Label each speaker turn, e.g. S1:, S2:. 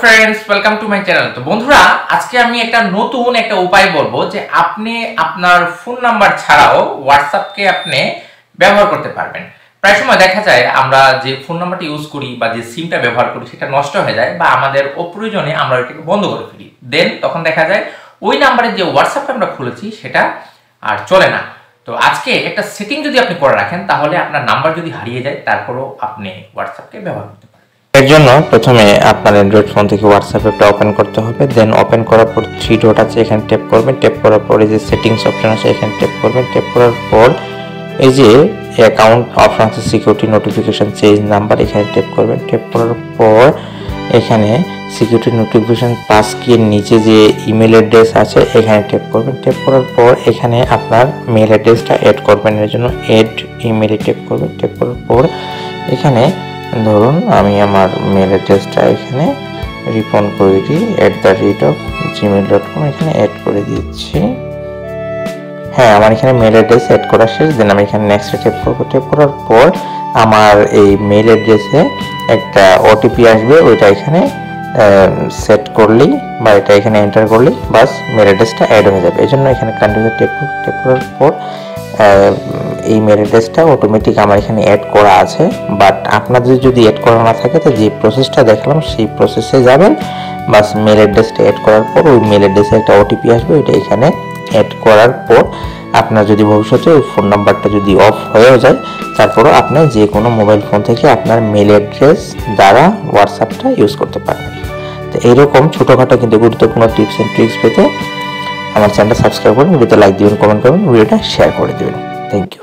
S1: Friends, welcome to my channel. তো বন্ধুরা, আজকে আমি একটা নতুন উপায় বলবো যে আপনি আপনার ফোন নাম্বার ছাড়াও হোয়াটসঅ্যাপকে আপনি ব্যবহার করতে পারবেন। প্রায় সময় দেখা যায় আমরা যে ফোন নাম্বারটা ইউজ করি বা যে সিমটা ব্যবহার করি সেটা নষ্ট হয়ে যায় বা আমাদের অপ্রয়োজনে আমরা এটাকে বন্ধ করে ফেলি। দেন তখন দেখা যায় ওই নাম্বারে যে হোয়াটসঅ্যাপটা আমরা খুলেছি সেটা আর চলে না। তো আজকে একটা সেটিং যদি আপনি করে রাখেন তাহলে আপনার নাম্বার যদি হারিয়ে যায় তারপরেও আপনি হোয়াটসঅ্যাপকে ব্যবহার করতে পারবেন।
S2: এর জন্য প্রথমে আপনার অ্যান্ড্রয়েড ফোন থেকে হোয়াটসঅ্যাপ অ্যাপটা ওপেন করতে হবে। দেন ওপেন করার পর থ্রি ডট আছে, এখানে ট্যাপ করবেন। ট্যাপ করার পর এই যে সেটিংস অপশন আছে এখানে ট্যাপ করবেন। ট্যাপ করার পর এই যে অ্যাকাউন্ট অপশন আছে, সিকিউরিটি নোটিফিকেশন চেঞ্জ নাম্বার, এখানে ট্যাপ করবেন। ট্যাপ করার পর এখানে সিকিউরিটি নোটিফিকেশন পাস কির নিচে যে ইমেল অ্যাড্রেস আছে এখানে ট্যাপ করবেন। ট্যাপ করার পর এখানে আপনার মেল অ্যাড্রেসটা অ্যাড করবেন। এর জন্য অ্যাড ইমেলে ট্যাপ করবেন। ট্যাপ করার পর এখানে ধরুন আমি আমার মেল অ্যাড্রেসটা এখানে riponkoiri@gmail.com এখানে অ্যাড করে দিচ্ছি। হ্যাঁ, আমার এখানে মেল অ্যাড্রেস অ্যাড করা শেষ। দেন আমি এখানে নেক্সট ট্যাপ করব। ট্যাপ করার পর আমার এই মেল অ্যাড্রেসে একটা ওটিপি আসবে, ওইটা এখানে সেট করলেই বা এটা এখানে এন্টার করলেই বাস মেল অ্যাড্রেসটা অ্যাড হয়ে যাবে। এই জন্য এখানে কন্টিনিউ ট্যাপ করার পর এই মেল অ্যাড্রেসটা অটোমেটিক আমার এখানে অ্যাড করা আছে। বাট আপনাদের যদি অ্যাড করা না থাকে তো যে প্রসেসটা দেখলাম সেই প্রসেসে যাবেন। বাস মেল অ্যাড্রেসটা অ্যাড করার পর ওই মেল অ্যাড্রেসে একটা ওটিপি আসবে, ওইটা এখানে অ্যাড করার পর আপনার যদি ভবিষ্যতে ওই ফোন নাম্বারটা যদি অফ হয়েও যায় তারপরও আপনি যে কোনো মোবাইল ফোন থেকে আপনার মেল অ্যাড্রেস দ্বারা হোয়াটসঅ্যাপটা ইউজ করতে পারবেন। তো এইরকম ছোটোখাটো কিন্তু গুরুত্বপূর্ণ টিপস অ্যান্ড ট্রিক্স পেতে আমার চ্যানেলটা সাবস্ক্রাইব করুন, ভিডিওতে লাইক দিবেন, কমেন্ট করবেন, ভিডিওটা শেয়ার করে দেবেন। Thank you.